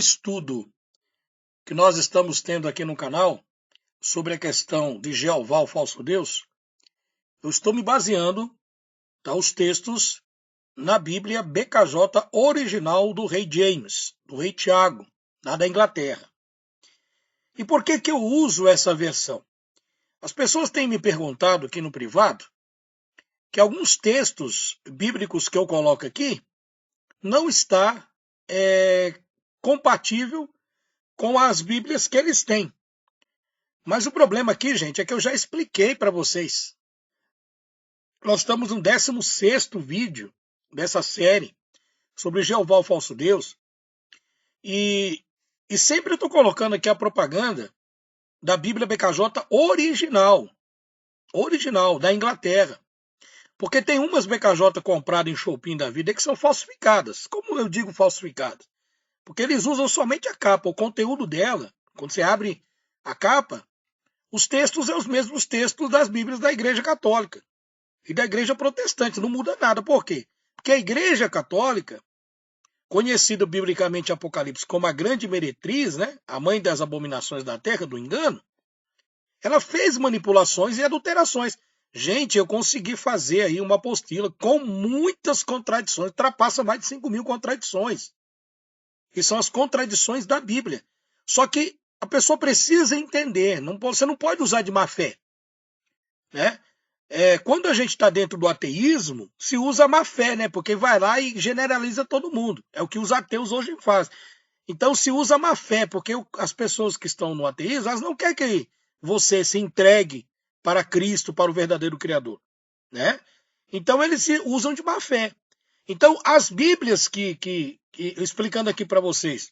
estudo que nós estamos tendo aqui no canal sobre a questão de Jeová, o falso Deus, eu estou me baseando, tá, os textos na Bíblia BKJ original do rei James, do rei Tiago, lá da Inglaterra. E por que que eu uso essa versão? As pessoas têm me perguntado aqui no privado que alguns textos bíblicos que eu coloco aqui não está compatível com as Bíblias que eles têm. Mas o problema aqui, gente, é que eu já expliquei para vocês. Nós estamos no 16º vídeo dessa série sobre Jeová, o falso Deus. E sempre eu estou colocando aqui a propaganda da Bíblia BKJ original, da Inglaterra. Porque tem umas BKJ compradas em Shopping da vida que são falsificadas. Como eu digo falsificadas? Porque eles usam somente a capa, o conteúdo dela. Quando você abre a capa, os textos são os mesmos textos das Bíblias da Igreja Católica e da Igreja Protestante. Não muda nada. Por quê? Porque a Igreja Católica, conhecida biblicamente em Apocalipse como a grande meretriz, né, a mãe das abominações da terra, do engano, ela fez manipulações e adulterações. Gente, eu consegui fazer aí uma apostila com muitas contradições, ultrapassa mais de 5.000 contradições. Que são as contradições da Bíblia. Só que a pessoa precisa entender, você não pode usar de má fé. Né? Quando a gente está dentro do ateísmo, se usa má fé, né? Porque vai lá e generaliza todo mundo. É o que os ateus hoje fazem. Então se usa má fé, porque as pessoas que estão no ateísmo, elas não querem que você se entregue para Cristo, para o verdadeiro Criador. Né? Então eles se usam de má fé. Então as Bíblias explicando aqui para vocês,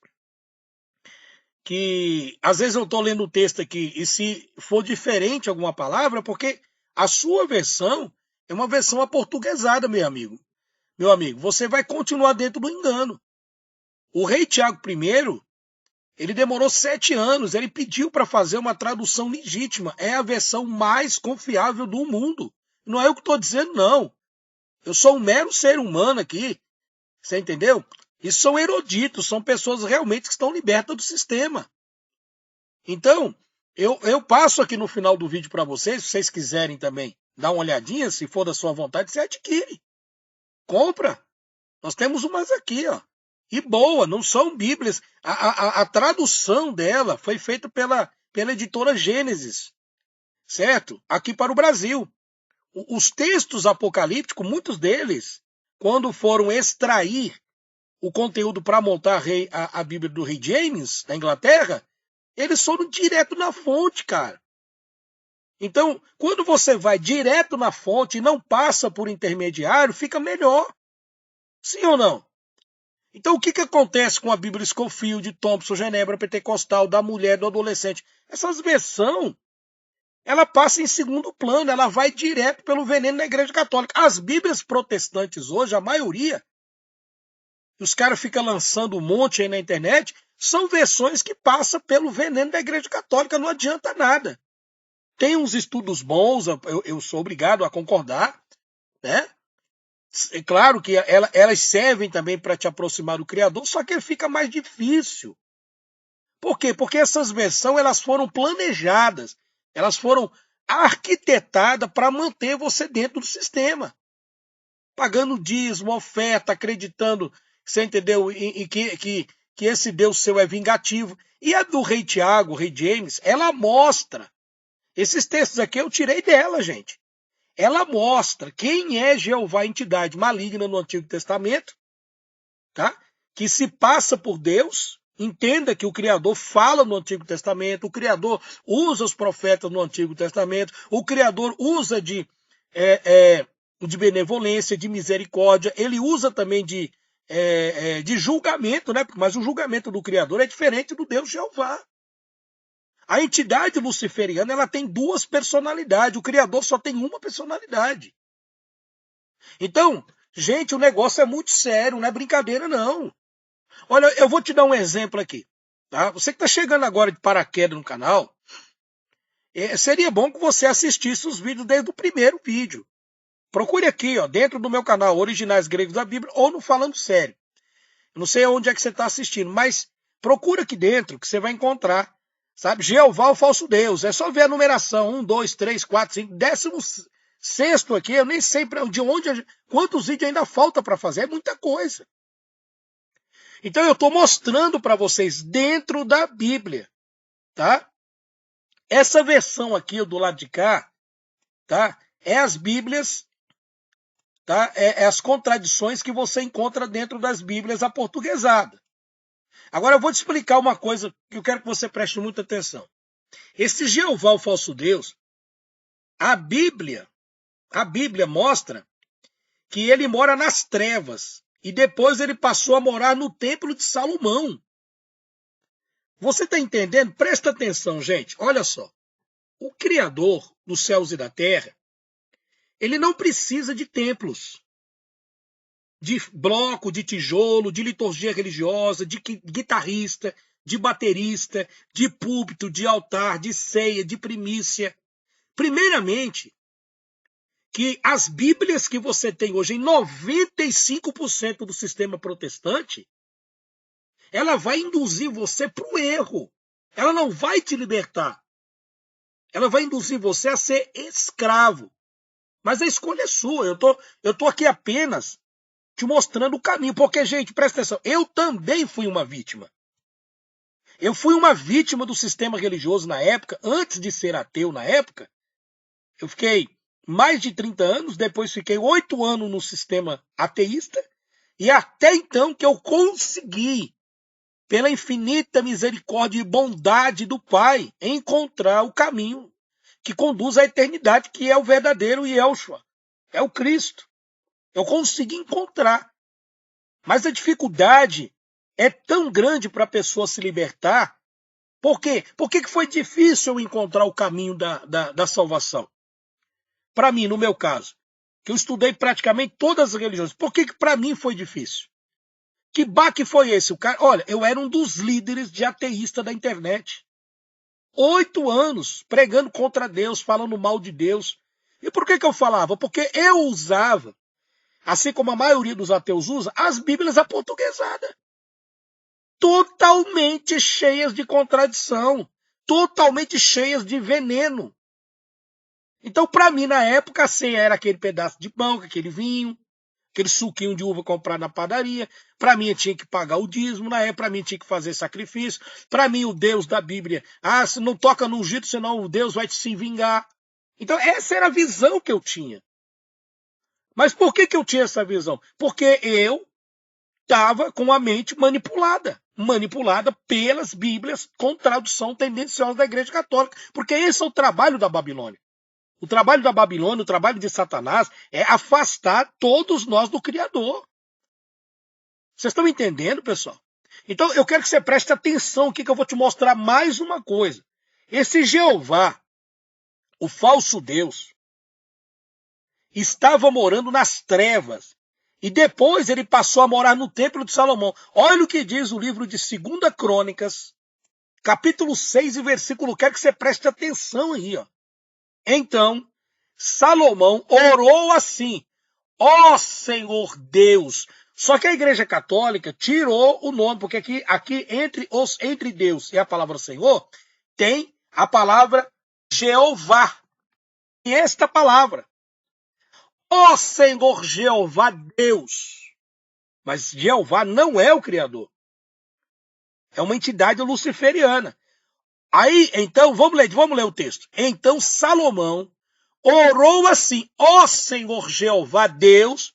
que às vezes eu estou lendo o texto aqui e se for diferente alguma palavra, porque a sua versão é uma versão aportuguesada, meu amigo. Meu amigo, você vai continuar dentro do engano. O rei Tiago I, ele demorou 7 anos, ele pediu para fazer uma tradução legítima. É a versão mais confiável do mundo. Não é eu que estou dizendo, não. Eu sou um mero ser humano aqui. Você entendeu? Isso são eruditos, são pessoas realmente que estão libertas do sistema. Então, eu passo aqui no final do vídeo para vocês, se vocês quiserem também dar uma olhadinha, se for da sua vontade, você adquire. Compra. Nós temos umas aqui, ó. E boa, não são Bíblias. A tradução dela foi feita pela editora Gênesis, certo? Aqui para o Brasil. Os textos apocalípticos, muitos deles, quando foram extrair o conteúdo para montar a Bíblia do rei James, da Inglaterra, eles foram direto na fonte, cara. Então, quando você vai direto na fonte e não passa por intermediário, fica melhor. Sim ou não? Então, o que acontece com a Bíblia Scofield, Thompson, Genebra, Pentecostal, da mulher, do adolescente? Essas versões, ela passa em segundo plano, ela vai direto pelo veneno da Igreja Católica. As Bíblias protestantes hoje, a maioria, os caras ficam lançando um monte aí na internet, são versões que passam pelo veneno da Igreja Católica, não adianta nada. Tem uns estudos bons, eu sou obrigado a concordar, né? É claro que elas servem também para te aproximar do Criador, só que fica mais difícil. Por quê? Porque essas versões elas foram planejadas, elas foram arquitetadas para manter você dentro do sistema. Pagando dízimo, oferta, acreditando, você entendeu? E que esse Deus seu é vingativo. E a do rei Tiago, o rei James, ela mostra. Esses textos aqui eu tirei dela, gente. Ela mostra quem é Jeová, entidade maligna no Antigo Testamento, tá? Que se passa por Deus. Entenda que o Criador fala no Antigo Testamento, o Criador usa os profetas no Antigo Testamento, o Criador usa de benevolência, de misericórdia, ele usa também de julgamento, né? Mas o julgamento do Criador é diferente do Deus Jeová. A entidade luciferiana ela tem 2 personalidades, o Criador só tem uma personalidade. Então, gente, o negócio é muito sério, não é brincadeira não. Olha, eu vou te dar um exemplo aqui. Tá? Você que está chegando agora de paraquedas no canal, seria bom que você assistisse os vídeos desde o primeiro vídeo. Procure aqui, ó, dentro do meu canal Originais Gregos da Bíblia ou no Falando Sério. Eu não sei onde é que você está assistindo, mas Procura aqui dentro que você vai encontrar. Sabe? Jeová, o falso Deus. É só ver a numeração. 1, 2, 3, 4, 5. 16º aqui, eu nem sei de onde, quantos vídeos ainda falta para fazer. É muita coisa. Então eu estou mostrando para vocês dentro da Bíblia. Tá? Essa versão aqui do lado de cá, tá? É as Bíblias, tá? É as contradições que você encontra dentro das Bíblias aportuguesadas. Agora eu vou te explicar uma coisa que eu quero que você preste muita atenção. Esse Jeová, o falso Deus, a Bíblia mostra que ele mora nas trevas e depois ele passou a morar no templo de Salomão. Você está entendendo? Presta atenção, gente. Olha só. O Criador dos céus e da terra, ele não precisa de templos, de bloco, de tijolo, de liturgia religiosa, de guitarrista, de baterista, de púlpito, de altar, de ceia, de primícia. Primeiramente, que as Bíblias que você tem hoje em 95% do sistema protestante, ela vai induzir você para o erro. Ela não vai te libertar. Ela vai induzir você a ser escravo. Mas a escolha é sua. Eu tô aqui apenas te mostrando o caminho. Porque, gente, presta atenção, eu também fui uma vítima. Eu fui uma vítima do sistema religioso na época, antes de ser ateu na época. Eu fiquei mais de 30 anos, depois fiquei 8 anos no sistema ateísta, e até então que eu consegui, pela infinita misericórdia e bondade do Pai, encontrar o caminho que conduz à eternidade, que é o verdadeiro Yeshua, é o Cristo. Eu consegui encontrar. Mas a dificuldade é tão grande para a pessoa se libertar. Por quê? Por que foi difícil eu encontrar o caminho da salvação? Para mim, no meu caso, que eu estudei praticamente todas as religiões, por que para mim foi difícil? Que baque foi esse? Olha, eu era um dos líderes de ateísta da internet. 8 anos pregando contra Deus, falando mal de Deus. E por que eu falava? Porque eu usava, assim como a maioria dos ateus usa, as Bíblias aportuguesadas. Totalmente cheias de contradição. Totalmente cheias de veneno. Então, para mim, na época, a ceia era aquele pedaço de pão, aquele vinho, aquele suquinho de uva comprado na padaria. Para mim, eu tinha que pagar o dízimo. Na época, para mim, tinha que fazer sacrifício. Para mim, o Deus da Bíblia, se não toca no ungido, senão o Deus vai se vingar. Então, essa era a visão que eu tinha. Mas por que eu tinha essa visão? Porque eu estava com a mente manipulada pelas Bíblias com tradução tendenciosa da Igreja Católica. Porque esse é o trabalho da Babilônia. O trabalho da Babilônia, o trabalho de Satanás, é afastar todos nós do Criador. Vocês estão entendendo, pessoal? Então, eu quero que você preste atenção aqui, que eu vou te mostrar mais uma coisa. Esse Jeová, o falso Deus, estava morando nas trevas. E depois ele passou a morar no templo de Salomão. Olha o que diz o livro de 2 Crônicas, capítulo 6 e versículo. Quero que você preste atenção aí, ó. Então, Salomão orou assim: ó Senhor Deus. Só que a Igreja Católica tirou o nome, porque aqui entre Deus e a palavra Senhor, tem a palavra Jeová. E esta palavra, ó Senhor Jeová Deus. Mas Jeová não é o Criador. É uma entidade luciferiana. Aí, então, vamos ler o texto. Então Salomão orou assim: ó Senhor Jeová Deus,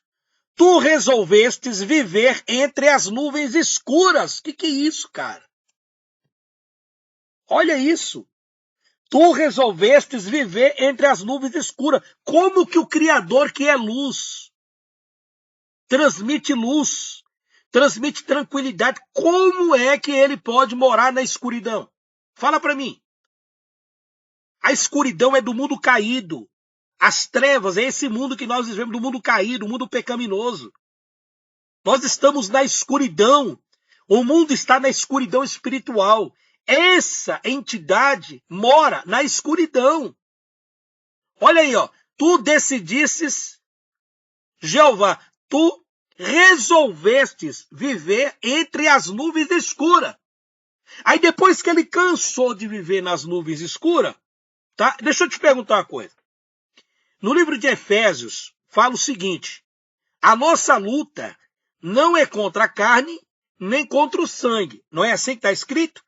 tu resolvestes viver entre as nuvens escuras. Que é isso, cara? Olha isso. Tu resolvestes viver entre as nuvens escuras. Como que o Criador, que é luz, transmite luz, transmite tranquilidade, como é que ele pode morar na escuridão? Fala para mim. A escuridão é do mundo caído. As trevas é esse mundo que nós vivemos, do mundo caído, do mundo pecaminoso. Nós estamos na escuridão. O mundo está na escuridão espiritual. Essa entidade mora na escuridão. Olha aí, ó. Tu decidistes, Jeová, tu resolvestes viver entre as nuvens escuras. Aí depois que ele cansou de viver nas nuvens escuras, tá? Deixa eu te perguntar uma coisa. No livro de Efésios, fala o seguinte: a nossa luta não é contra a carne, nem contra o sangue. Não é assim que está escrito?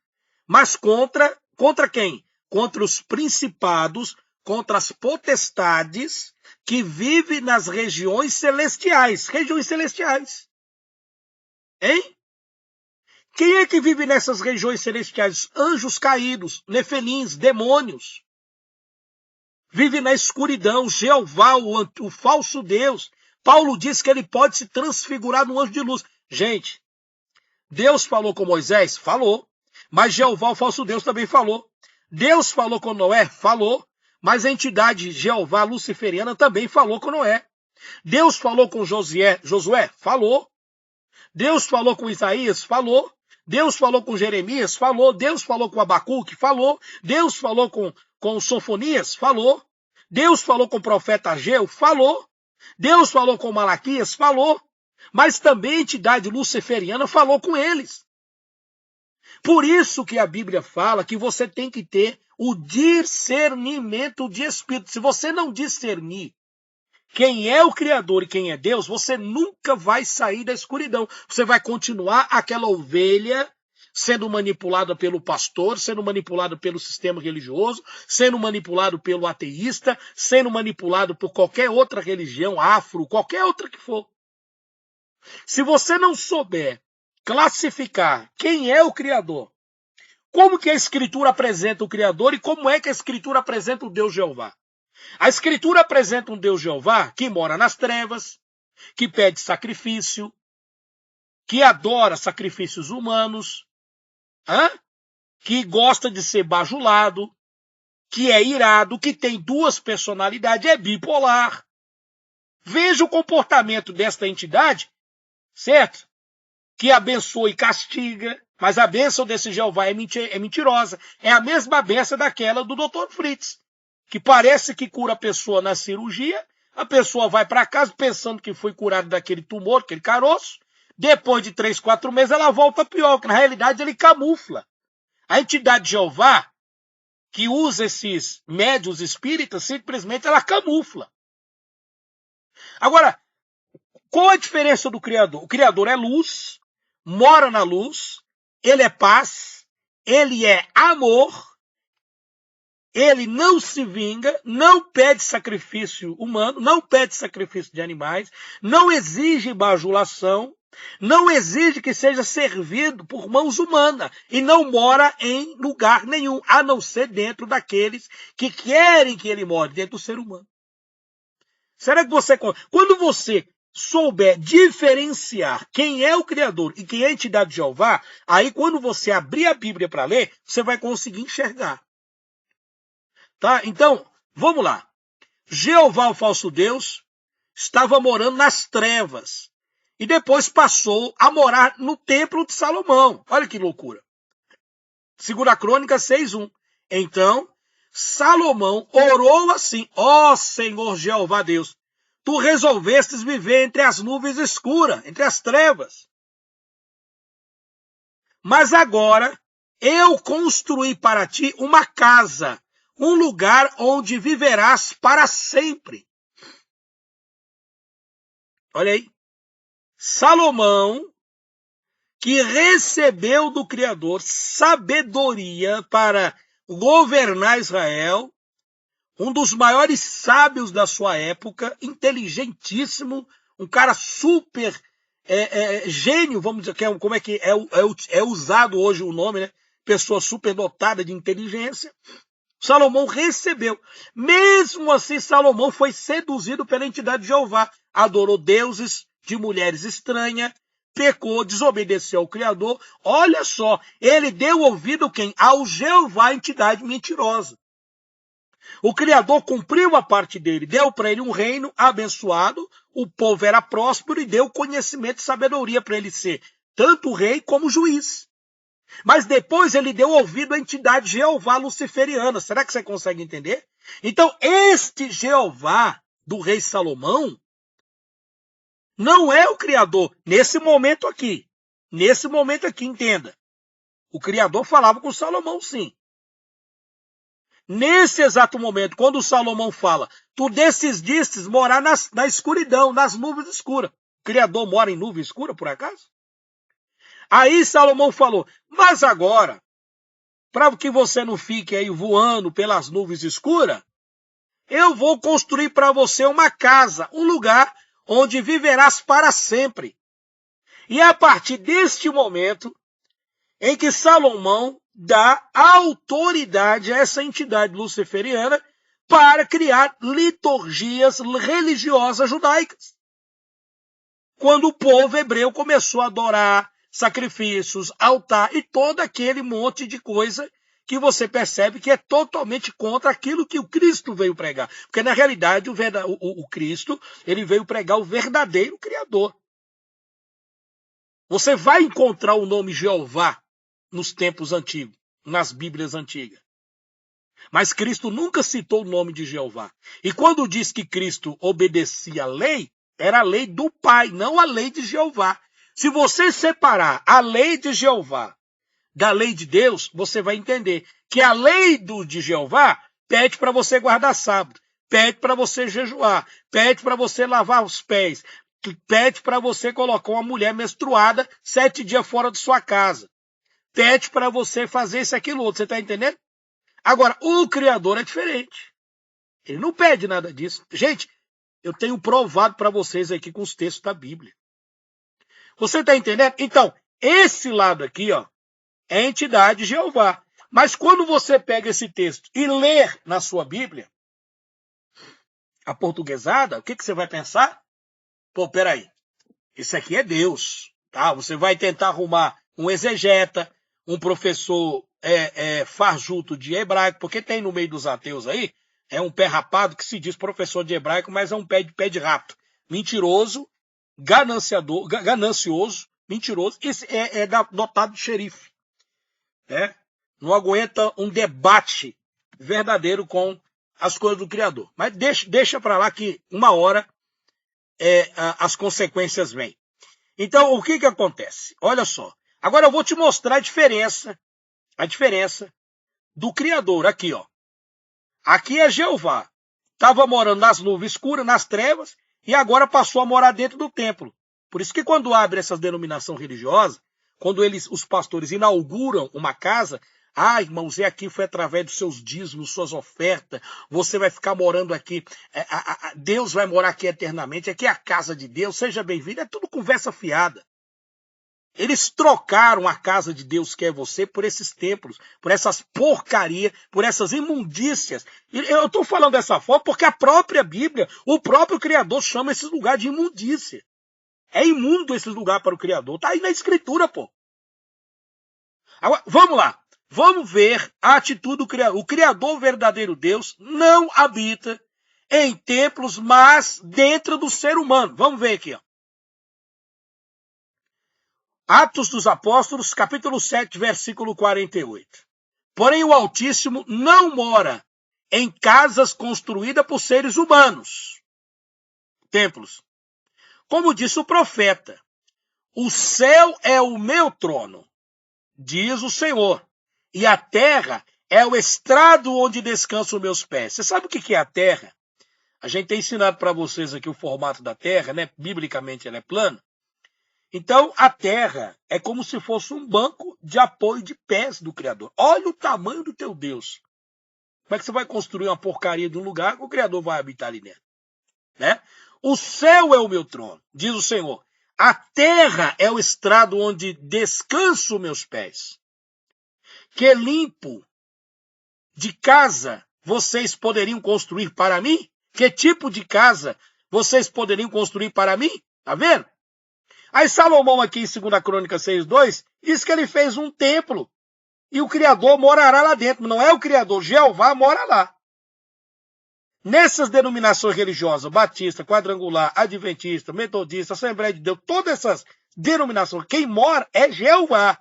Mas contra quem? Contra os principados, contra as potestades que vivem nas regiões celestiais. Regiões celestiais. Hein? Quem é que vive nessas regiões celestiais? Anjos caídos, nefelins, demônios. Vive na escuridão, Jeová, o falso Deus. Paulo diz que ele pode se transfigurar no anjo de luz. Gente, Deus falou com Moisés? Falou. Mas Jeová, o falso Deus, também falou. Deus falou com Noé? Falou. Mas a entidade Jeová luciferiana também falou com Noé. Deus falou com Josué? Falou. Deus falou com Isaías? Falou. Deus falou com Jeremias? Falou. Deus falou com Abacuque? Falou. Deus falou com Sofonias? Falou. Deus falou com o profeta Ageu? Falou. Deus falou com Malaquias? Falou. Mas também a entidade luciferiana falou com eles. Por isso que a Bíblia fala que você tem que ter o discernimento de espírito. Se você não discernir quem é o Criador e quem é Deus, você nunca vai sair da escuridão. Você vai continuar aquela ovelha sendo manipulada pelo pastor, sendo manipulada pelo sistema religioso, sendo manipulado pelo ateísta, sendo manipulado por qualquer outra religião, afro, qualquer outra que for. Se você não souber classificar quem é o Criador, como que a Escritura apresenta o Criador e como é que a Escritura apresenta o Deus Jeová? A Escritura apresenta um Deus Jeová que mora nas trevas, que pede sacrifício, que adora sacrifícios humanos, que gosta de ser bajulado, que é irado, que tem duas personalidades, é bipolar. Veja o comportamento desta entidade, certo? Que abençoa e castiga, mas a bênção desse Jeová é mentirosa. É a mesma bênção daquela do Dr. Fritz, que parece que cura a pessoa na cirurgia, a pessoa vai para casa pensando que foi curada daquele tumor, aquele caroço, depois de 3, 4 meses ela volta pior, porque na realidade ele camufla. A entidade Jeová, que usa esses médiuns espíritas, simplesmente ela camufla. Agora, qual a diferença do Criador? O Criador é luz, mora na luz, ele é paz, ele é amor, ele não se vinga, não pede sacrifício humano, não pede sacrifício de animais, não exige bajulação, não exige que seja servido por mãos humanas e não mora em lugar nenhum, a não ser dentro daqueles que querem que ele more, dentro do ser humano. Será que você... Quando você souber diferenciar quem é o Criador e quem é a entidade de Jeová, aí quando você abrir a Bíblia para ler, você vai conseguir enxergar. Tá? Então, vamos lá. Jeová, o falso Deus, estava morando nas trevas e depois passou a morar no templo de Salomão. Olha que loucura. 2 Crônicas 6:1. Então, Salomão orou assim: ó Senhor Jeová Deus, tu resolvestes viver entre as nuvens escuras, entre as trevas. Mas agora eu construí para ti uma casa, um lugar onde viverás para sempre. Olha aí. Salomão, que recebeu do Criador sabedoria para governar Israel, um dos maiores sábios da sua época, inteligentíssimo, um cara super gênio, vamos dizer, como é que é usado hoje o nome, né? Pessoa superdotada de inteligência. Salomão recebeu. Mesmo assim, Salomão foi seduzido pela entidade de Jeová. Adorou deuses de mulheres estranhas, pecou, desobedeceu ao Criador. Olha só, ele deu ouvido quem? Ao Jeová, entidade mentirosa. O Criador cumpriu a parte dele, deu para ele um reino abençoado, o povo era próspero e deu conhecimento e sabedoria para ele ser tanto rei como juiz. Mas depois ele deu ouvido à entidade Jeová luciferiana. Será que você consegue entender? Então, este Jeová do rei Salomão não é o Criador nesse momento aqui. Nesse momento aqui, entenda. O Criador falava com Salomão, sim. Nesse exato momento, quando Salomão fala, tu decidistes morar na escuridão, nas nuvens escuras. O Criador mora em nuvem escura, por acaso? Aí Salomão falou, mas agora, para que você não fique aí voando pelas nuvens escuras, eu vou construir para você uma casa, um lugar onde viverás para sempre. E é a partir deste momento em que Salomão dá autoridade a essa entidade luciferiana para criar liturgias religiosas judaicas. Quando o povo hebreu começou a adorar sacrifícios, altar e todo aquele monte de coisa que você percebe que é totalmente contra aquilo que o Cristo veio pregar. Porque, na realidade, o Cristo ele veio pregar o verdadeiro Criador. Você vai encontrar o nome Jeová nos tempos antigos, nas Bíblias antigas. Mas Cristo nunca citou o nome de Jeová. E quando diz que Cristo obedecia a lei, era a lei do Pai, não a lei de Jeová. Se você separar a lei de Jeová da lei de Deus, você vai entender que a lei de Jeová pede para você guardar sábado, pede para você jejuar, pede para você lavar os pés, pede para você colocar uma mulher menstruada 7 dias fora de sua casa, pede para você fazer isso, aquilo, outro. Você está entendendo? Agora, o Criador é diferente. Ele não pede nada disso. Gente, eu tenho provado para vocês aqui com os textos da Bíblia. Você está entendendo? Então, esse lado aqui, ó, é a entidade Jeová. Mas quando você pega esse texto e lê na sua Bíblia, a portuguesada, o que você vai pensar? Pô, peraí, isso aqui é Deus. Tá? Você vai tentar arrumar um exegeta, um professor farjuto de hebraico, porque tem no meio dos ateus aí, é um pé rapado que se diz professor de hebraico, mas é um pé de rato. Mentiroso, ganancioso, mentiroso, esse é dotado de xerife. Não aguenta um debate verdadeiro com as coisas do Criador. Mas deixa para lá que uma hora as consequências vêm. Então, o que acontece? Olha só. Agora eu vou te mostrar a diferença do Criador. Aqui, ó. Aqui é Jeová. Estava morando nas nuvens escuras, nas trevas, e agora passou a morar dentro do templo. Por isso que quando abre essas denominações religiosas, quando os pastores inauguram uma casa, irmãos, aqui foi através dos seus dízimos, suas ofertas, você vai ficar morando aqui, Deus vai morar aqui eternamente, aqui é a casa de Deus, seja bem-vindo, é tudo conversa fiada. Eles trocaram a casa de Deus, que é você, por esses templos, por essas porcarias, por essas imundícias. Eu estou falando dessa forma porque a própria Bíblia, o próprio Criador chama esses lugares de imundícia. É imundo esse lugar para o Criador. Está aí na Escritura, pô. Agora, vamos lá. Vamos ver a atitude do Criador. O Criador, verdadeiro Deus, não habita em templos, mas dentro do ser humano. Vamos ver aqui, ó. Atos dos Apóstolos, capítulo 7, versículo 48. Porém, o Altíssimo não mora em casas construídas por seres humanos. Templos. Como disse o profeta, o céu é o meu trono, diz o Senhor, e a terra é o estrado onde descansam os meus pés. Você sabe o que é a terra? A gente tem ensinado para vocês aqui o formato da terra, né? Biblicamente ela é plana. Então, a terra é como se fosse um banco de apoio de pés do Criador. Olha o tamanho do teu Deus. Como é que você vai construir uma porcaria de um lugar que o Criador vai habitar ali dentro? Né? O céu é o meu trono, diz o Senhor. A terra é o estrado onde descanso meus pés. Que limpo de casa vocês poderiam construir para mim? Que tipo de casa vocês poderiam construir para mim? Tá vendo? Aí Salomão aqui em 2 Crônicas 6:2 diz que ele fez um templo e o Criador morará lá dentro. Não é o Criador, Jeová mora lá. Nessas denominações religiosas, batista, quadrangular, adventista, metodista, Assembleia de Deus, todas essas denominações, quem mora é Jeová.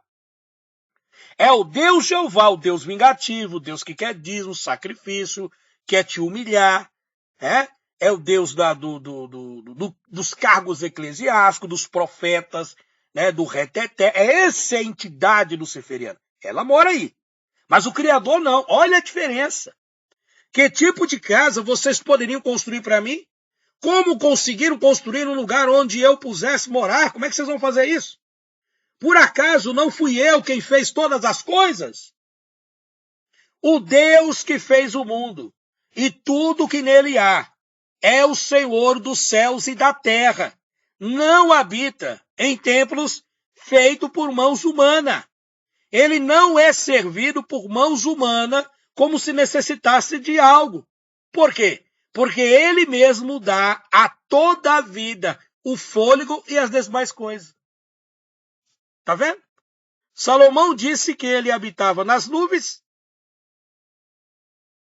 É o Deus Jeová, o Deus vingativo, o Deus que quer dízimo, sacrifício, quer te humilhar, é o Deus dos cargos eclesiásticos, dos profetas, né, do reteté. É essa a entidade luciferiana. Ela mora aí. Mas o Criador não. Olha a diferença. Que tipo de casa vocês poderiam construir para mim? Como conseguiram construir um lugar onde eu pusesse morar? Como é que vocês vão fazer isso? Por acaso não fui eu quem fez todas as coisas? O Deus que fez o mundo e tudo que nele há é o Senhor dos céus e da terra. Não habita em templos feitos por mãos humanas. Ele não é servido por mãos humanas como se necessitasse de algo. Por quê? Porque ele mesmo dá a toda a vida o fôlego e as demais coisas. Tá vendo? Salomão disse que ele habitava nas nuvens,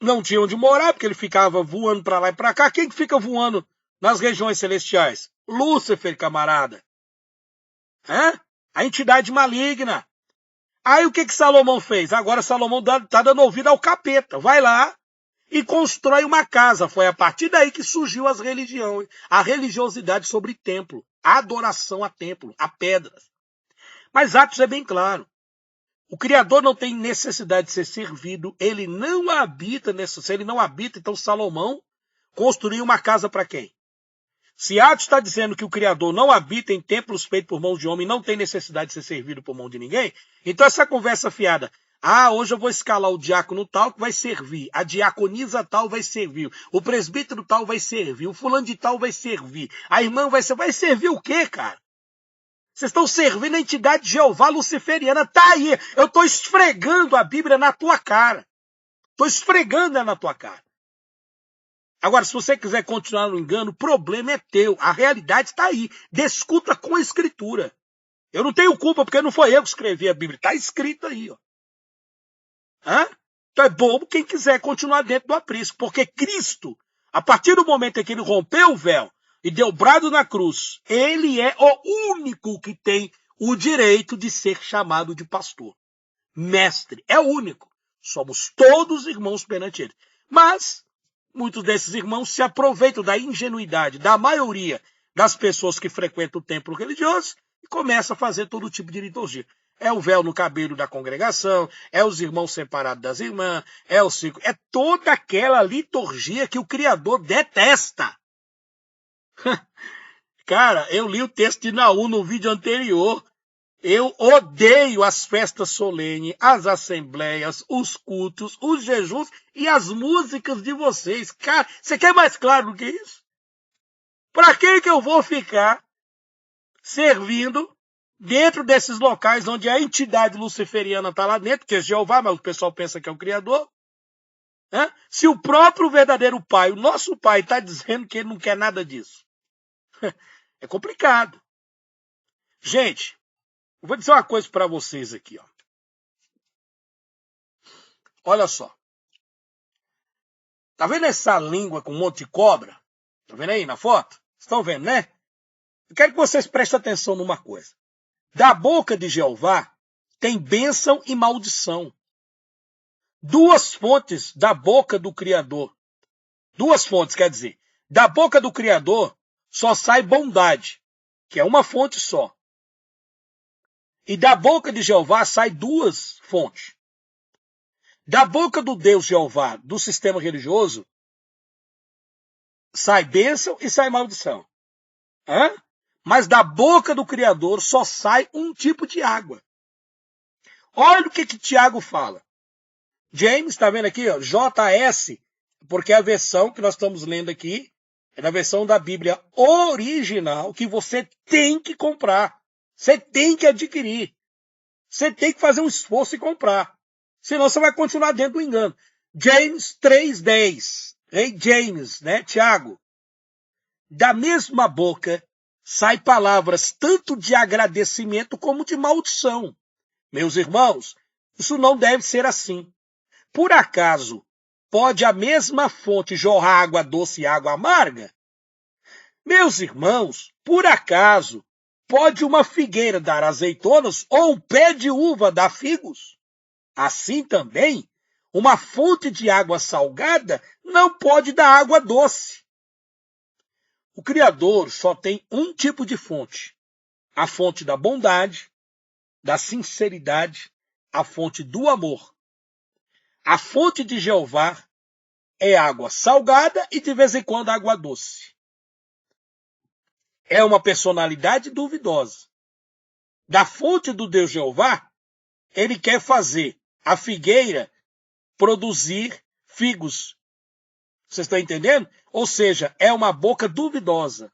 não tinha onde morar, porque ele ficava voando para lá e para cá. Quem que fica voando nas regiões celestiais? Lúcifer, camarada. Hã? A entidade maligna. Aí o que Salomão fez? Agora Salomão está dando ouvido ao capeta. Vai lá e constrói uma casa. Foi a partir daí que surgiu as religiões, a religiosidade sobre templo, a adoração a templo, a pedras. Mas Atos é bem claro. O Criador não tem necessidade de ser servido, ele não habita nessa. Se ele não habita, então Salomão construiu uma casa para quem? Se Atos está dizendo que o Criador não habita em templos feitos por mãos de homem, não tem necessidade de ser servido por mão de ninguém, então essa conversa fiada, hoje eu vou escalar o diácono tal que vai servir, a diaconisa tal vai servir, o presbítero tal vai servir, o fulano de tal vai servir, a irmã vai servir o quê, cara? Vocês estão servindo a entidade de Jeová luciferiana. Tá aí. Eu estou esfregando a Bíblia na tua cara. Estou esfregando ela na tua cara. Agora, se você quiser continuar no engano, o problema é teu. A realidade está aí. Discuta com a Escritura. Eu não tenho culpa, porque não foi eu que escrevi a Bíblia. Está escrito aí. Ó. Então é bobo quem quiser continuar dentro do aprisco. Porque Cristo, a partir do momento em que ele rompeu o véu, e deu brado na cruz, ele é o único que tem o direito de ser chamado de pastor. Mestre, é o único. Somos todos irmãos perante ele. Mas muitos desses irmãos se aproveitam da ingenuidade da maioria das pessoas que frequentam o templo religioso e começam a fazer todo tipo de liturgia. É o véu no cabelo da congregação, é os irmãos separados das irmãs, é o círculo, é toda aquela liturgia que o Criador detesta. Cara, eu li o texto de Naum no vídeo anterior. Eu odeio as festas solenes, as assembleias, os cultos, os jejuns e as músicas de vocês. Cara, você quer mais claro do que isso? Para que eu vou ficar servindo dentro desses locais onde a entidade luciferiana está lá dentro, que é Jeová, mas o pessoal pensa que é o Criador? Se o próprio verdadeiro Pai, o nosso Pai, está dizendo que ele não quer nada disso. É complicado. Gente, eu vou dizer uma coisa para vocês aqui. Ó. Olha só. Tá vendo essa língua com um monte de cobra? Tá vendo aí na foto? Estão vendo, né? Eu quero que vocês prestem atenção numa coisa. Da boca de Jeová tem bênção e maldição. Duas fontes da boca do Criador. Duas fontes, quer dizer. Da boca do Criador só sai bondade, que é uma fonte só. E da boca de Jeová sai duas fontes. Da boca do Deus Jeová, do sistema religioso, sai bênção e sai maldição. Mas da boca do Criador só sai um tipo de água. Olha o que Tiago fala. James, está vendo aqui? Ó, JS, porque é a versão que nós estamos lendo aqui é na versão da Bíblia original que você tem que comprar. Você tem que adquirir. Você tem que fazer um esforço e comprar. Senão você vai continuar dentro do engano. James 3,10. Rei James, né, Tiago? Da mesma boca sai palavras tanto de agradecimento como de maldição. Meus irmãos, isso não deve ser assim. Por acaso, pode a mesma fonte jorrar água doce e água amarga? Meus irmãos, por acaso, pode uma figueira dar azeitonas ou um pé de uva dar figos? Assim também, uma fonte de água salgada não pode dar água doce. O Criador só tem um tipo de fonte, a fonte da bondade, da sinceridade a fonte do amor. A fonte de Jeová é água salgada e de vez em quando água doce. É uma personalidade duvidosa. Da fonte do Deus Jeová, ele quer fazer a figueira produzir figos. Vocês estão entendendo? Ou seja, é uma boca duvidosa.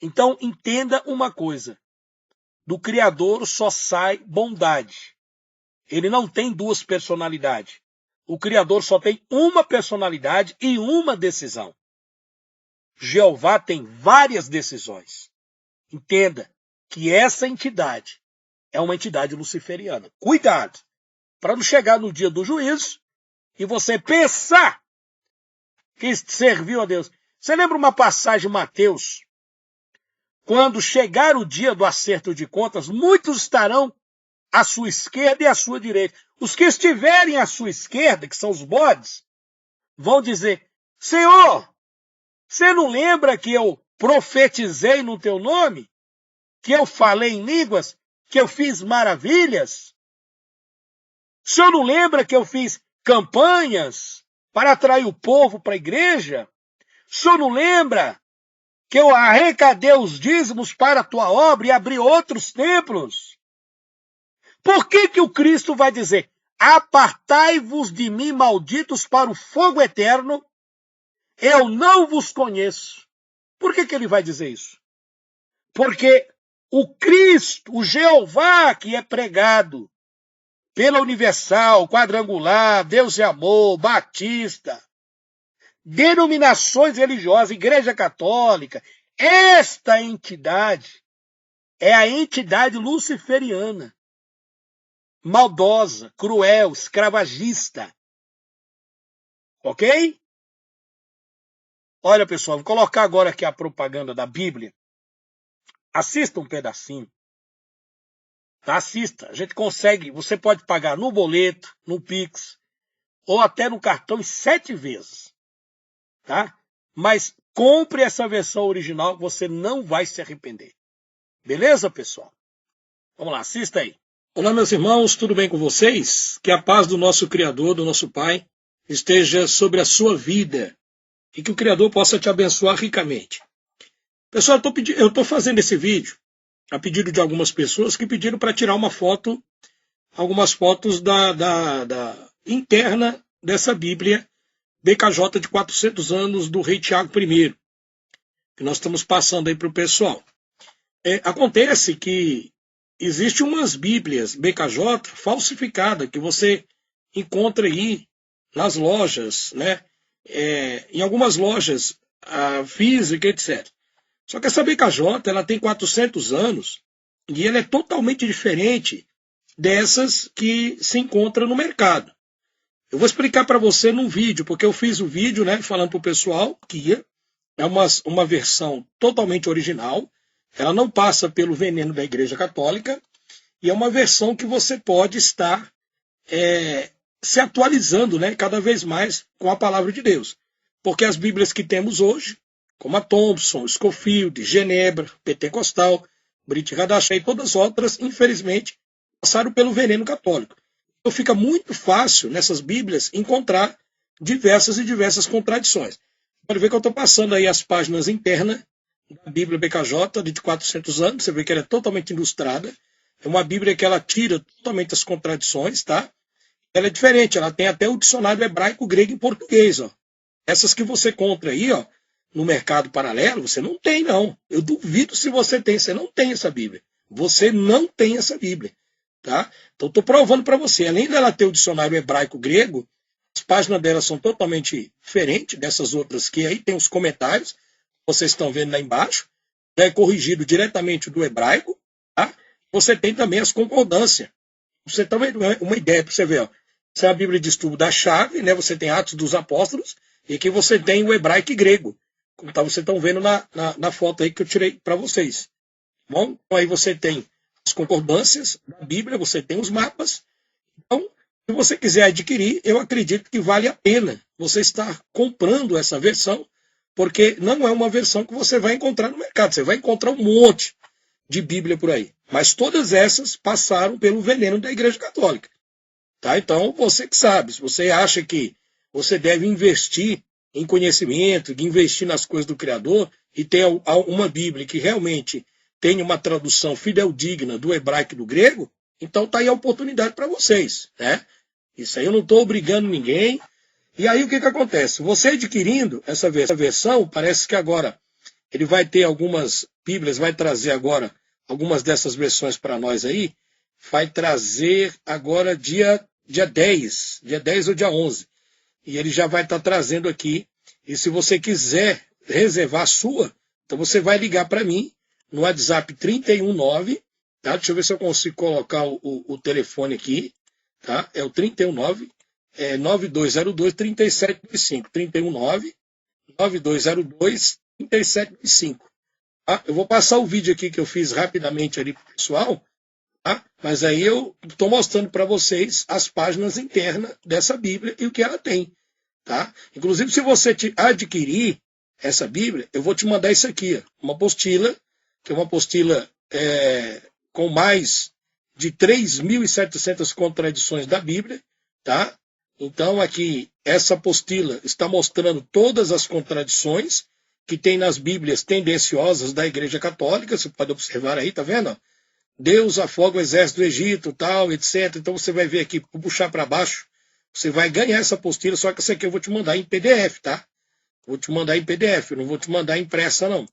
Então, entenda uma coisa. Do Criador só sai bondade. Ele não tem duas personalidades. O Criador só tem uma personalidade e uma decisão. Jeová tem várias decisões. Entenda que essa entidade é uma entidade luciferiana. Cuidado, para não chegar no dia do juízo e você pensar que serviu a Deus. Você lembra uma passagem em Mateus? Quando chegar o dia do acerto de contas, muitos estarão à sua esquerda e à sua direita. Os que estiverem à sua esquerda, que são os bodes, vão dizer: Senhor, você não lembra que eu profetizei no teu nome? Que eu falei em línguas? Que eu fiz maravilhas? O senhor não lembra que eu fiz campanhas para atrair o povo para a igreja? O senhor não lembra que eu arrecadei os dízimos para a tua obra e abri outros templos? Por que o Cristo vai dizer: apartai-vos de mim, malditos, para o fogo eterno, eu não vos conheço? Por que ele vai dizer isso? Porque o Cristo, o Jeová que é pregado pela Universal, Quadrangular, Deus é Amor, Batista, denominações religiosas, Igreja Católica, esta entidade é a entidade luciferiana, maldosa, cruel, escravagista. Ok? Olha, pessoal, vou colocar agora aqui a propaganda da Bíblia. Assista um pedacinho. Tá? Assista. A gente consegue, você pode pagar no boleto, no Pix, ou até no cartão em 7 vezes. Tá? Mas compre essa versão original, você não vai se arrepender. Beleza, pessoal? Vamos lá, assista aí. Olá, meus irmãos, tudo bem com vocês? Que a paz do nosso Criador, do nosso Pai, esteja sobre a sua vida e que o Criador possa te abençoar ricamente. Pessoal, eu estou fazendo esse vídeo a pedido de algumas pessoas que pediram para tirar uma foto, algumas fotos da interna dessa Bíblia BKJ de 400 anos do rei Tiago I, que nós estamos passando aí para o pessoal. Acontece que existem umas Bíblias BKJ falsificadas que você encontra aí nas lojas, né? Em algumas lojas físicas, etc. Só que essa BKJ ela tem 400 anos e ela é totalmente diferente dessas que se encontram no mercado. Eu vou explicar para você num vídeo, porque eu fiz o vídeo, né, falando para o pessoal que é uma versão totalmente original, ela não passa pelo veneno da Igreja Católica e é uma versão que você pode estar se atualizando, né, cada vez mais com a palavra de Deus. Porque as Bíblias que temos hoje, como a Thompson, Scofield, Genebra, Pentecostal, Brit Hadashah e todas as outras, infelizmente, passaram pelo veneno católico. Então fica muito fácil nessas Bíblias encontrar diversas contradições. Pode ver que eu estou passando aí as páginas internas da Bíblia BKJ de 400 anos, você vê que ela é totalmente ilustrada. É uma Bíblia que ela tira totalmente as contradições, tá? Ela é diferente, ela tem até o dicionário hebraico, grego e português, ó. Essas que você compra aí, ó, no mercado paralelo, você não tem, não. Eu duvido se você tem. Você não tem essa Bíblia. Você não tem essa Bíblia. Tá? Então, estou provando para você. Além dela ter o dicionário hebraico-grego, as páginas dela são totalmente diferentes dessas outras que aí tem os comentários. Vocês estão vendo lá embaixo. É corrigido diretamente do hebraico. Tá? Você tem também as concordâncias. Você tem uma ideia para você ver. Ó. Essa é a Bíblia de estudo da chave. Né? Você tem Atos dos Apóstolos. E aqui você tem o hebraico e grego. Como vocês estão vendo na foto aí que eu tirei para vocês. Bom, então aí você tem as concordâncias da Bíblia, você tem os mapas. Então, se você quiser adquirir, eu acredito que vale a pena você estar comprando essa versão, porque não é uma versão que você vai encontrar no mercado. Você vai encontrar um monte de Bíblia por aí. Mas todas essas passaram pelo veneno da Igreja Católica. Tá? Então, você que sabe, se você acha que você deve investir em conhecimento, de investir nas coisas do Criador, e tem uma Bíblia que realmente tem uma tradução fidedigna do hebraico e do grego, então está aí a oportunidade para vocês. Né? Isso aí eu não estou obrigando ninguém. E aí o que acontece? Você adquirindo essa versão, parece que agora ele vai ter algumas Bíblias, vai trazer agora algumas dessas versões para nós aí, vai trazer agora dia 10 ou dia 11. E ele já vai estar trazendo aqui. E se você quiser reservar a sua, então você vai ligar para mim no WhatsApp 319, tá? Deixa eu ver se eu consigo colocar o telefone aqui, tá? É o 319 9202 3725. 319 9202 3725. Tá? Eu vou passar o vídeo aqui que eu fiz rapidamente ali pro pessoal, tá? Mas aí eu estou mostrando para vocês as páginas internas dessa Bíblia e o que ela tem. Tá? Inclusive, se você adquirir essa Bíblia, eu vou te mandar isso aqui, ó, uma apostila, que é uma apostila com mais de 3.700 contradições da Bíblia. Tá? Então, aqui, essa apostila está mostrando todas as contradições que tem nas Bíblias tendenciosas da Igreja Católica. Você pode observar aí, tá vendo? Deus afoga o exército do Egito, tal, etc. Então, você vai ver aqui, vou puxar para baixo, você vai ganhar essa apostila, só que essa aqui eu vou te mandar em PDF, tá? Vou te mandar em PDF, eu não vou te mandar impressa, não.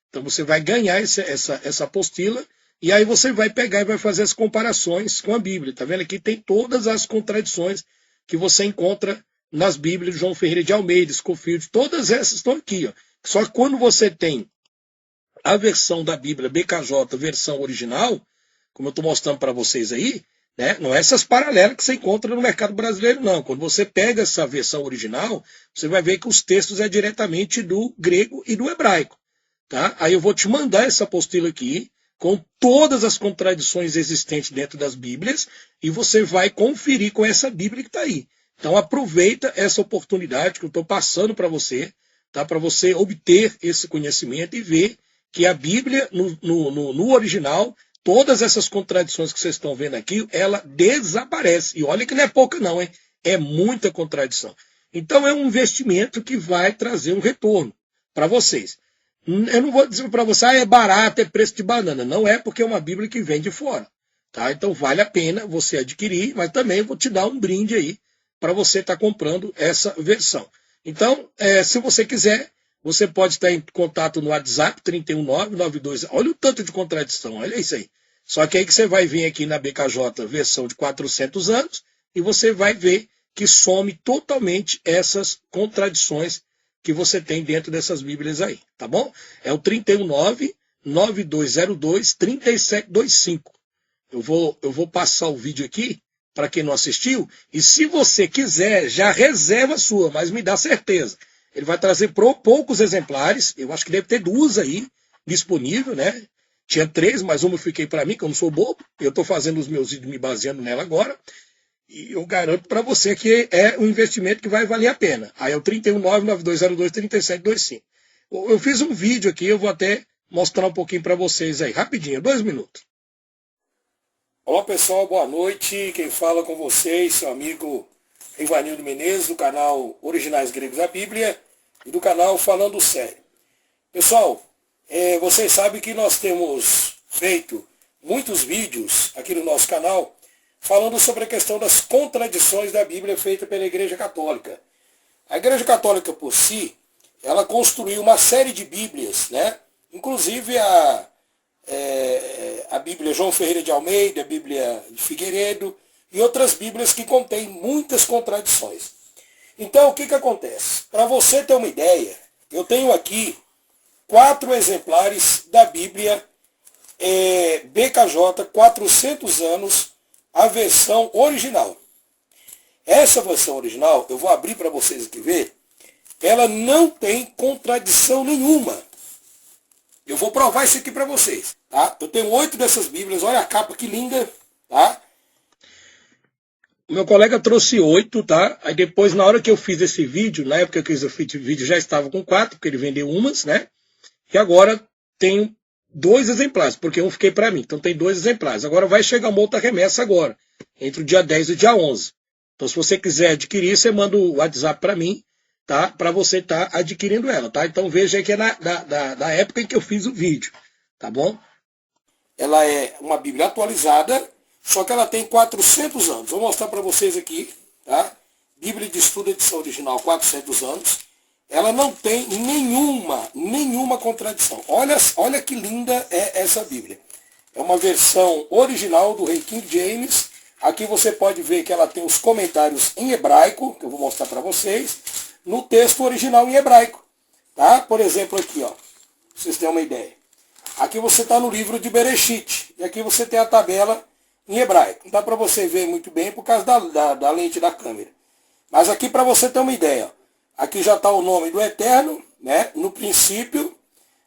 Então você vai ganhar essa apostila, e aí você vai pegar e vai fazer as comparações com a Bíblia. Tá vendo? Aqui tem todas as contradições que você encontra nas Bíblias de João Ferreira de Almeida, Scofield, todas essas estão aqui, ó. Só que quando você tem a versão da Bíblia BKJ, versão original, como eu estou mostrando para vocês aí, né? Não é essas paralelas que você encontra no mercado brasileiro, não. Quando você pega essa versão original, você vai ver que os textos é diretamente do grego e do hebraico. Tá? Aí eu vou te mandar essa apostila aqui, com todas as contradições existentes dentro das Bíblias, e você vai conferir com essa Bíblia que está aí. Então aproveita essa oportunidade que eu estou passando para você, tá? Para você obter esse conhecimento e ver que a Bíblia, no original, todas essas contradições que vocês estão vendo aqui, ela desaparece. E olha que não é pouca não, hein? É muita contradição. Então é um investimento que vai trazer um retorno para vocês. Eu não vou dizer para você, é barato, é preço de banana. Não é, porque é uma Bíblia que vem de fora. Tá? Então vale a pena você adquirir, mas também eu vou te dar um brinde aí para você estar comprando essa versão. Então, se você quiser, você pode estar em contato no WhatsApp 31992. Olha o tanto de contradição, olha isso aí. Só que aí que você vai vir aqui na BKJ versão de 400 anos e você vai ver que some totalmente essas contradições que você tem dentro dessas Bíblias aí, tá bom? É o 319-9202-3725. Eu vou passar o vídeo aqui para quem não assistiu, e se você quiser, já reserva a sua, mas me dá certeza. Ele vai trazer poucos exemplares, eu acho que deve ter 2 aí disponível, né? Tinha 3, mas uma eu fiquei para mim, que eu não sou bobo, eu estou fazendo os meus vídeos me baseando nela agora, e eu garanto para você que é um investimento que vai valer a pena. Aí é o 319-9202-3725. Eu fiz um vídeo aqui, eu vou até mostrar um pouquinho para vocês aí, rapidinho, 2 minutos. Olá pessoal, boa noite. Quem fala com vocês, seu amigo Rivanildo Menezes, do canal Originais Gregos da Bíblia e do canal Falando Sério. Pessoal, vocês sabem que nós temos feito muitos vídeos aqui no nosso canal falando sobre a questão das contradições da Bíblia feita pela Igreja Católica. A Igreja Católica por si, ela construiu uma série de Bíblias, né? Inclusive a Bíblia João Ferreira de Almeida, a Bíblia de Figueiredo e outras Bíblias que contêm muitas contradições. Então, o que acontece? Para você ter uma ideia, eu tenho aqui 4 exemplares da Bíblia BKJ 400 anos, a versão original. Essa versão original, eu vou abrir para vocês aqui ver, ela não tem contradição nenhuma. Eu vou provar isso aqui para vocês, tá? Eu tenho 8 dessas Bíblias, olha a capa que linda, tá? O meu colega trouxe 8, tá? Aí depois, na hora que eu fiz esse vídeo, na época que eu fiz o vídeo, já estava com 4, porque ele vendeu umas, né? E agora tenho 2 exemplares, porque um fiquei para mim. Então tem 2 exemplares. Agora vai chegar uma outra remessa agora, entre o dia 10 e o dia 11. Então se você quiser adquirir, você manda o WhatsApp para mim, tá? Para você estar adquirindo ela, tá? Então veja que é da época em que eu fiz o vídeo, tá bom? Ela é uma Bíblia atualizada, só que ela tem 400 anos. Vou mostrar para vocês aqui, tá? Bíblia de Estudo, edição original, 400 anos. Ela não tem nenhuma contradição. Olha que linda é essa Bíblia. É uma versão original do Rei King James. Aqui você pode ver que ela tem os comentários em hebraico, que eu vou mostrar para vocês, no texto original em hebraico. Tá? Por exemplo, aqui, ó, pra vocês terem uma ideia. Aqui você está no livro de Bereshit, e aqui você tem a tabela em hebraico. Não dá para você ver muito bem por causa da lente da câmera. Mas aqui para você ter uma ideia, ó. Aqui já está o nome do Eterno, né? No princípio.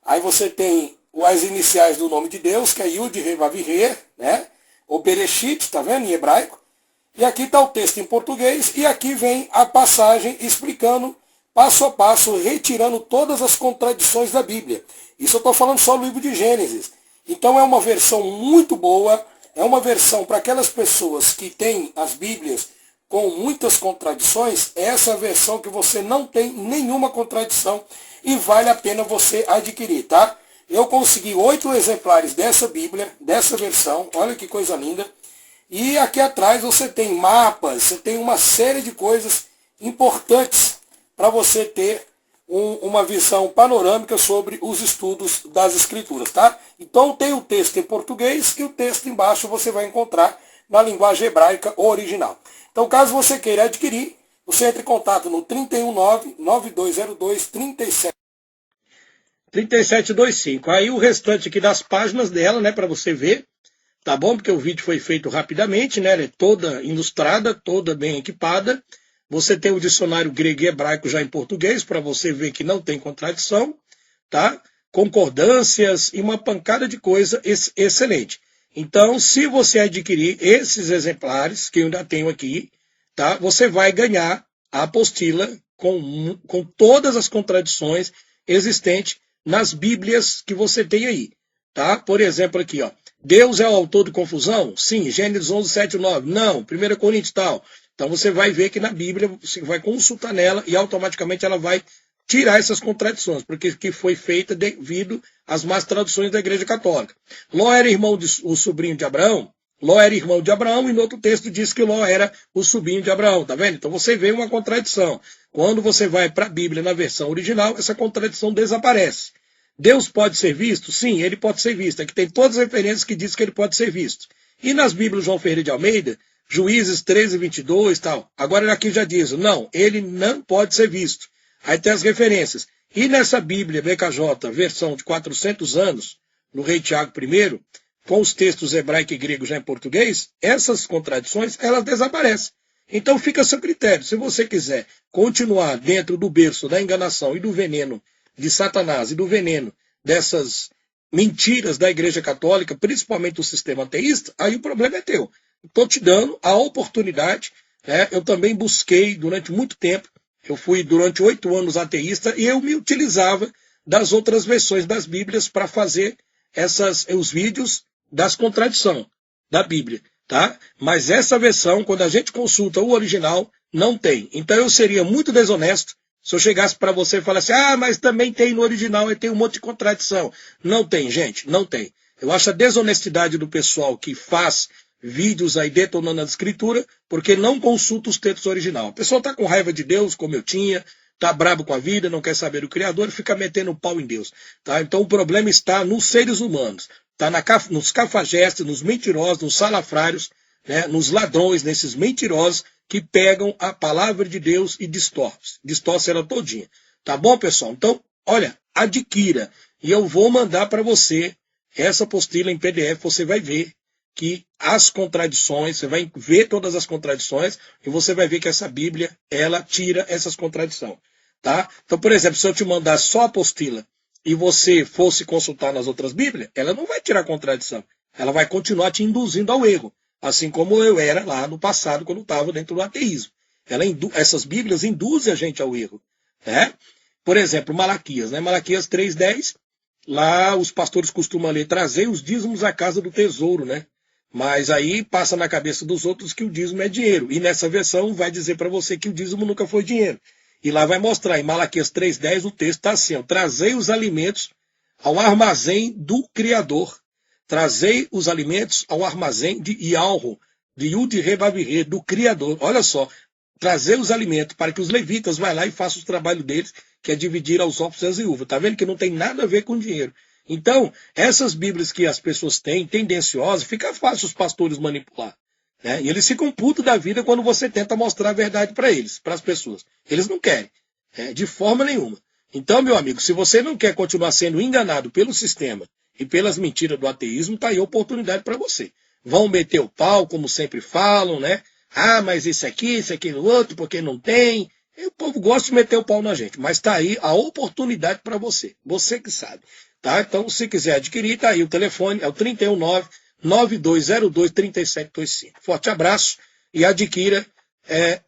Aí você tem as iniciais do nome de Deus, que é Yud, Re, Vav, Re, né? Ou Bereshit, tá vendo, em hebraico. E aqui está o texto em português, e aqui vem a passagem explicando, passo a passo, retirando todas as contradições da Bíblia. Isso eu estou falando só do livro de Gênesis. Então é uma versão muito boa, é uma versão para aquelas pessoas que têm as Bíblias com muitas contradições, essa versão que você não tem nenhuma contradição e vale a pena você adquirir, tá? Eu consegui 8 exemplares dessa Bíblia, dessa versão, olha que coisa linda. E aqui atrás você tem mapas, você tem uma série de coisas importantes para você ter uma visão panorâmica sobre os estudos das Escrituras, tá? Então tem o texto em português e o texto embaixo você vai encontrar na linguagem hebraica original. Então, caso você queira adquirir, você entra em contato no 319-9202-3725. Aí o restante aqui das páginas dela, né, para você ver, tá bom? Porque o vídeo foi feito rapidamente, né? Ela é toda ilustrada, toda bem equipada. Você tem o dicionário grego e hebraico já em português, para você ver que não tem contradição, tá? Concordâncias e uma pancada de coisa excelente. Então, se você adquirir esses exemplares, que eu ainda tenho aqui, tá? Você vai ganhar a apostila com todas as contradições existentes nas Bíblias que você tem aí. Tá? Por exemplo, aqui, ó. Deus é o autor de confusão? Sim. Gênesis 11, 7 e 9. Não. 1 Coríntios tal. Então você vai ver que na Bíblia, você vai consultar nela e automaticamente ela vai tirar essas contradições, porque que foi feita devido às más traduções da Igreja Católica. Ló era o sobrinho de Abraão. Ló era irmão de Abraão e no outro texto diz que Ló era o sobrinho de Abraão, tá vendo? Então você vê uma contradição. Quando você vai para a Bíblia na versão original, essa contradição desaparece. Deus pode ser visto? Sim, ele pode ser visto. Aqui tem todas as referências que dizem que ele pode ser visto. E nas Bíblias João Ferreira de Almeida, Juízes 13, 22 e tal. Agora aqui já diz, não, ele não pode ser visto. Aí tem as referências. E nessa Bíblia BKJ, versão de 400 anos, no Rei Tiago I, com os textos hebraico e grego já em português, essas contradições, elas desaparecem. Então fica a seu critério. Se você quiser continuar dentro do berço da enganação e do veneno de Satanás e do veneno dessas mentiras da Igreja Católica, principalmente o sistema ateísta, aí o problema é teu. Estou te dando a oportunidade, né? Eu também busquei durante muito tempo. Eu fui durante 8 anos ateísta e eu me utilizava das outras versões das Bíblias para fazer os vídeos das contradições da Bíblia, tá? Mas essa versão, quando a gente consulta o original, não tem. Então eu seria muito desonesto se eu chegasse para você e falasse, mas também tem no original e tem um monte de contradição. Não tem, gente, não tem. Eu acho a desonestidade do pessoal que faz vídeos aí detonando a escritura, porque não consulta os textos originais. A pessoa está com raiva de Deus, como eu tinha, está brabo com a vida, não quer saber do Criador e fica metendo o pau em Deus. Tá? Então o problema está nos seres humanos, está nos cafajestes, nos mentirosos, nos salafrários, né, nos ladrões, nesses mentirosos que pegam a palavra de Deus e distorcem ela todinha. Tá bom, pessoal? Então, olha, adquira. E eu vou mandar para você essa apostila em PDF, você vai ver que as contradições, você vai ver todas as contradições e você vai ver que essa Bíblia, ela tira essas contradições, tá? Então, por exemplo, se eu te mandar só a apostila e você fosse consultar nas outras Bíblias, ela não vai tirar contradição, ela vai continuar te induzindo ao erro, assim como eu era lá no passado quando estava dentro do ateísmo. Essas Bíblias induzem a gente ao erro, né? Por exemplo, Malaquias, né? Malaquias 3:10 Lá os pastores costumam ler, trazer os dízimos à casa do tesouro, né? Mas aí passa na cabeça dos outros que o dízimo é dinheiro. E nessa versão vai dizer para você que o dízimo nunca foi dinheiro. E lá vai mostrar, em Malaquias 3,10, o texto está assim, ó, trazei os alimentos ao armazém do Criador. Trazei os alimentos ao armazém de Yalro, de Yud-Re-Vav-Re, do Criador. Olha só, trazer os alimentos para que os levitas vá lá e façam o trabalho deles, que é dividir aos órfãos e às viúvas. Está vendo que não tem nada a ver com dinheiro. Então, essas Bíblias que as pessoas têm, tendenciosas, fica fácil os pastores manipular. Né? E eles ficam putos da vida quando você tenta mostrar a verdade para eles, para as pessoas. Eles não querem, de forma nenhuma. Então, meu amigo, se você não quer continuar sendo enganado pelo sistema e pelas mentiras do ateísmo, está aí a oportunidade para você. Vão meter o pau, como sempre falam, né? Ah, mas isso aqui, outro, porque não tem. E o povo gosta de meter o pau na gente, mas está aí a oportunidade para você. Você que sabe. Tá? Então, se quiser adquirir, está aí o telefone, é o 319-9202-3725. Forte abraço e adquira.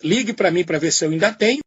Ligue para mim para ver se eu ainda tenho.